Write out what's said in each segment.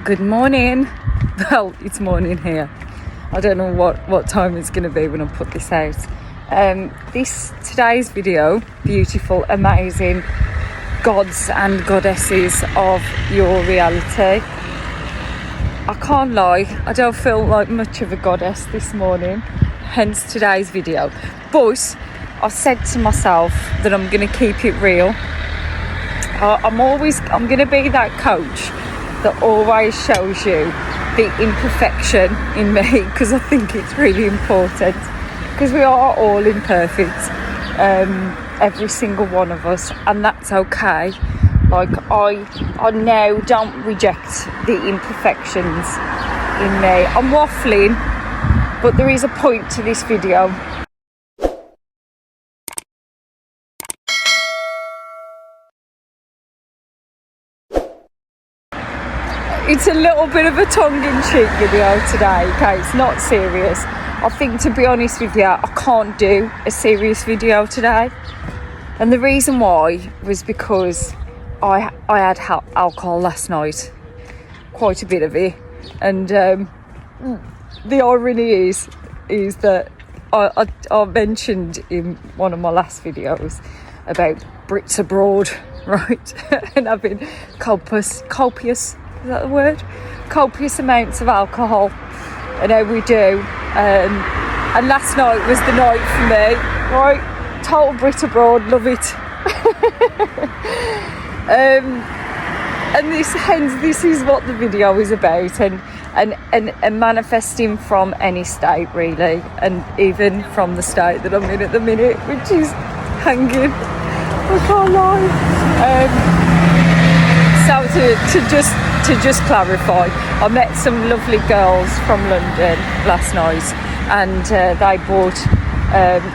Good morning. Well, it's morning here. I don't know what time it's going to be when I put this out. Today's video, beautiful, amazing gods and goddesses of your reality. I can't lie, I don't feel like much of a goddess this morning, hence today's video. But I said to myself that I'm going to keep it real. I'm going to be that coach that always shows you the imperfection in me, because I think it's really important, because we are all imperfect, every single one of us, and that's okay. Like I now don't reject the imperfections in me. I'm waffling, but there is a point to this video. It's a little bit of a tongue-in-cheek video today, okay? It's not serious. I think, to be honest with you, I can't do a serious video today. And the reason why was because I had alcohol last night. Quite a bit of it. And the irony is that I mentioned in one of my last videos about Brits abroad, right? And having copious, is that the word? Copious amounts of alcohol, and how we do. And last night was the night for me, right? Total Brit abroad, love it. And this is what the video is about, and manifesting from any state really, and even from the state that I'm in at the minute, which is hanging. I can't lie. So to just clarify, I met some lovely girls from London last night, and they bought,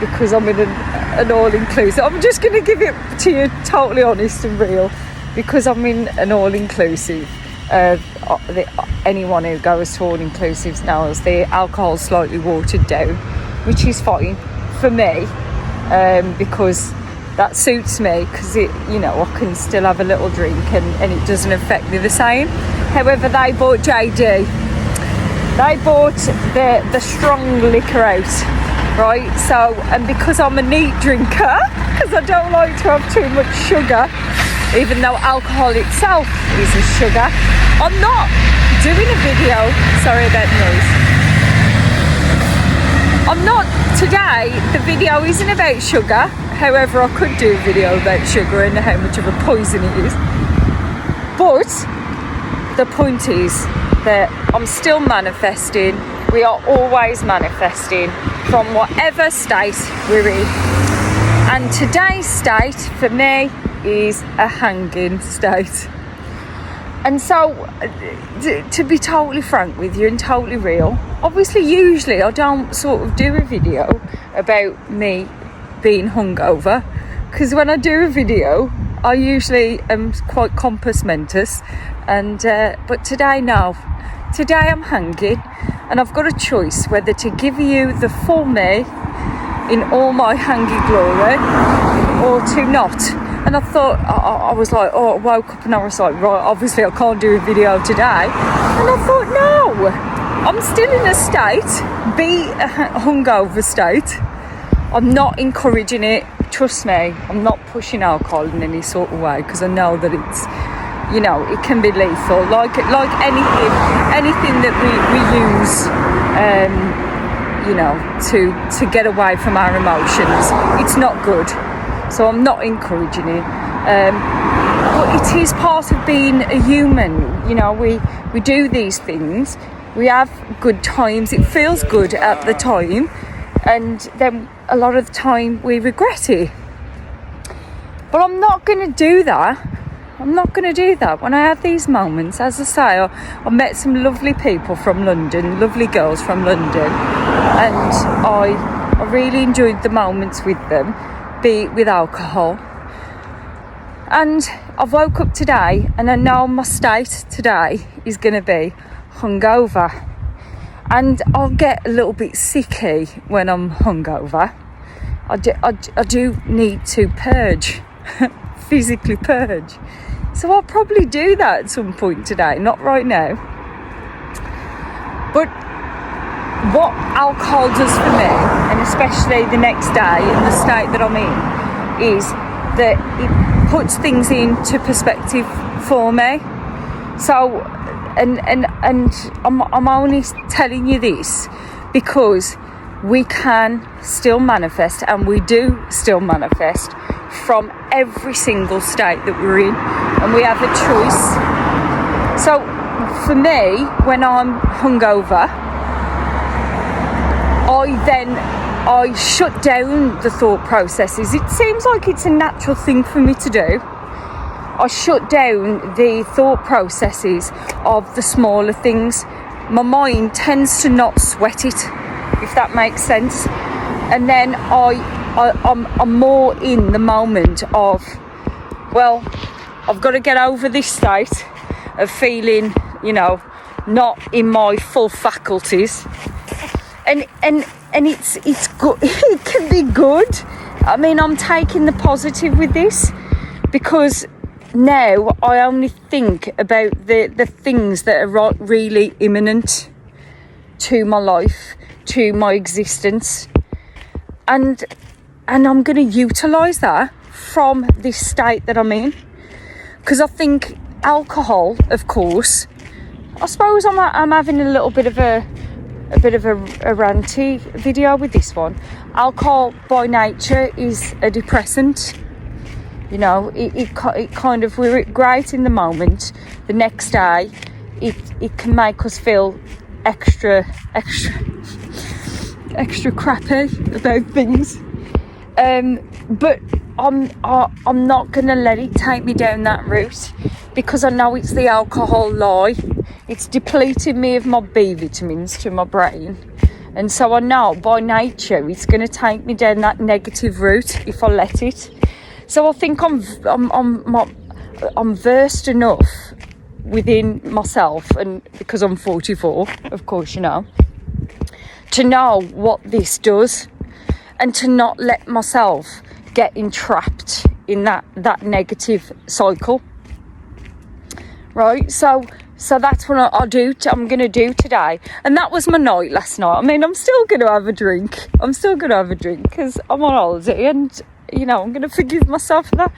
because I'm in an all-inclusive, I'm just going to give it to you totally honest and real, because I'm in an all-inclusive. Anyone who goes to all-inclusives knows the alcohol's slightly watered down, which is fine for me, because that suits me, because I can still have a little drink and it doesn't affect me the same. However, they bought JD. They bought the strong liquor out, right? So, and because I'm a neat drinker, because I don't like to have too much sugar, even though alcohol itself is a sugar, I'm not doing a video. Sorry about the noise. I'm not today. The video isn't about sugar. However, I could do a video about sugar and how much of a poison it is. But the point is that I'm still manifesting. We are always manifesting from whatever state we're in. And today's state for me is a hanging state. And so, to be totally frank with you and totally real, obviously usually I don't sort of do a video about me being hungover, because when I do a video I usually am quite compos mentis, and but today I'm hanging, and I've got a choice whether to give you the full me in all my hangy glory or to not. And I thought, I was like, I woke up and I was like, right, obviously I can't do a video today. And I thought, no, I'm still in a state, be a hungover state. I'm not encouraging it, trust me. I'm not pushing alcohol in any sort of way, because I know that it's, it can be lethal. Like anything that we use, to get away from our emotions, it's not good. So I'm not encouraging it. But it is part of being a human. We do these things. We have good times. It feels good at the time. And then a lot of the time we regret it. But I'm not going to do that. When I have these moments, as I say, I met some lovely people from London, lovely girls from London, and I really enjoyed the moments with them, be it with alcohol. And I woke up today and I know my state today is going to be hungover. And I'll get a little bit sicky when I'm hungover. I do need to purge, physically purge. So I'll probably do that at some point today, not right now. But what alcohol does for me, and especially the next day in the state that I'm in, is that it puts things into perspective for me. So, and I'm only telling you this because we can still manifest, and we do still manifest from every single state that we're in, and we have a choice. So for me, when I'm hungover, I shut down the thought processes. It seems like it's a natural thing for me to do. I shut down the thought processes of the smaller things. My mind tends to not sweat it, if that makes sense. And then I'm more in the moment of, well, I've got to get over this state of feeling, not in my full faculties. And it's good. It can be good. I mean, I'm taking the positive with this, because now I only think about the things that are really imminent to my life, to my existence, and I'm going to utilise that from this state that I'm in. Because I think alcohol, of course, I suppose I'm having a little bit of a ranty video with this one. Alcohol by nature is a depressant. It kind of, we're great in the moment. The next day, it can make us feel extra crappy about things. But I'm not gonna let it take me down that route, because I know it's the alcohol lie. It's depleting me of my B vitamins to my brain, and so I know by nature it's going to take me down that negative route if I let it. So I think I'm versed enough within myself, and because I'm 44, of course, to know what this does, and to not let myself get entrapped in that negative cycle. Right, so that's what I'm going to do today. And that was my night last night. I mean, I'm still going to have a drink. Because I'm on holiday, and, I'm going to forgive myself for that.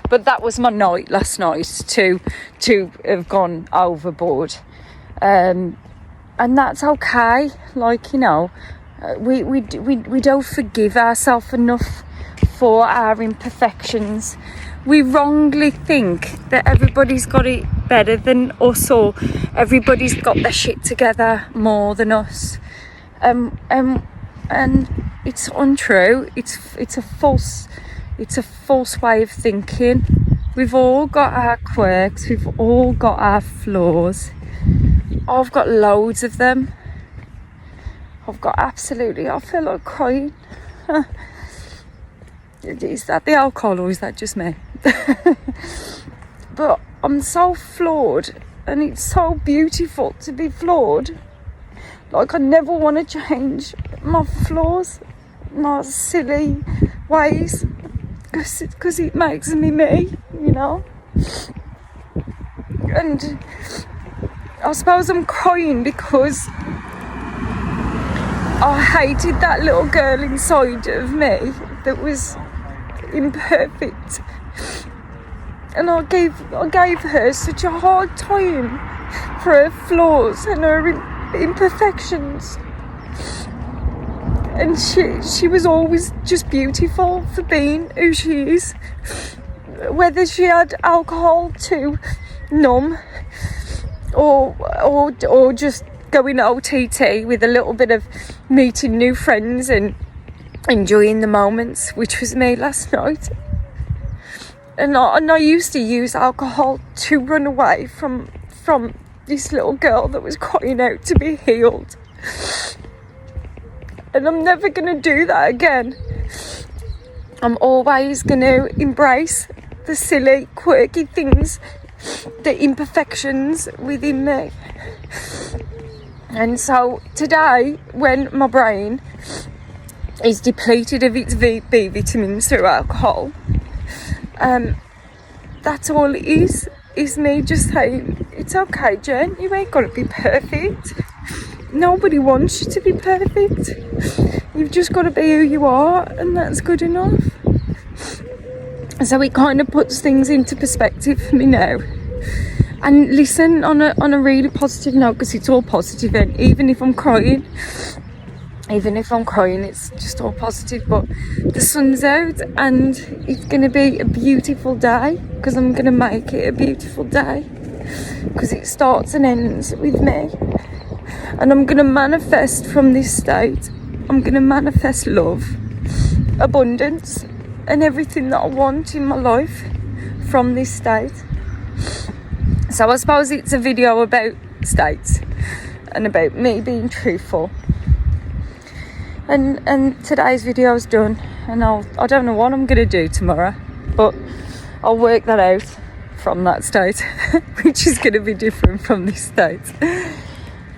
But that was my night last night, to have gone overboard. And that's okay. We don't forgive ourselves enough for our imperfections. We wrongly think that everybody's got it better than us, or everybody's got their shit together more than us. And it's untrue. It's a false way of thinking. We've all got our quirks. We've all got our flaws. I've got loads of them. I feel like crying. Is that the alcohol, or is that just me? But I'm so flawed, and it's so beautiful to be flawed. I never want to change my flaws, my silly ways, because it makes me, And I suppose I'm crying because I hated that little girl inside of me that was imperfect, and I gave her such a hard time for her flaws and her imperfections, and she was always just beautiful for being who she is, whether she had alcohol to numb or just going OTT with a little bit of meeting new friends and enjoying the moments, which was me last night. And I used to use alcohol to run away from this little girl that was crying out to be healed. And I'm never going to do that again. I'm always going to embrace the silly, quirky things, the imperfections within me. And so today, when my brain is depleted of its B vitamins through alcohol, that's all it is me just saying, it's okay, Jen, you ain't got to be perfect. nobody wants you to be perfect. You've just got to be who you are, and that's good enough. So it kind of puts things into perspective for me now. And listen, on a really positive note, because it's all positive, and even if I'm crying, it's just all positive. But the sun's out, and it's going to be a beautiful day, because I'm going to make it a beautiful day, because it starts and ends with me. And I'm going to manifest from this state. I'm going to manifest love, abundance, and everything that I want in my life from this state. So I suppose it's a video about states and about me being truthful. And today's video is done, and I don't know what I'm going to do tomorrow, but I'll work that out from that state, which is going to be different from this state.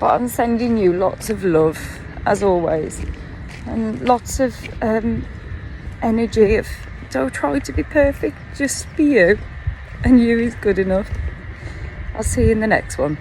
But I'm sending you lots of love, as always, and lots of energy of don't try to be perfect, just be you, and you is good enough. I'll see you in the next one.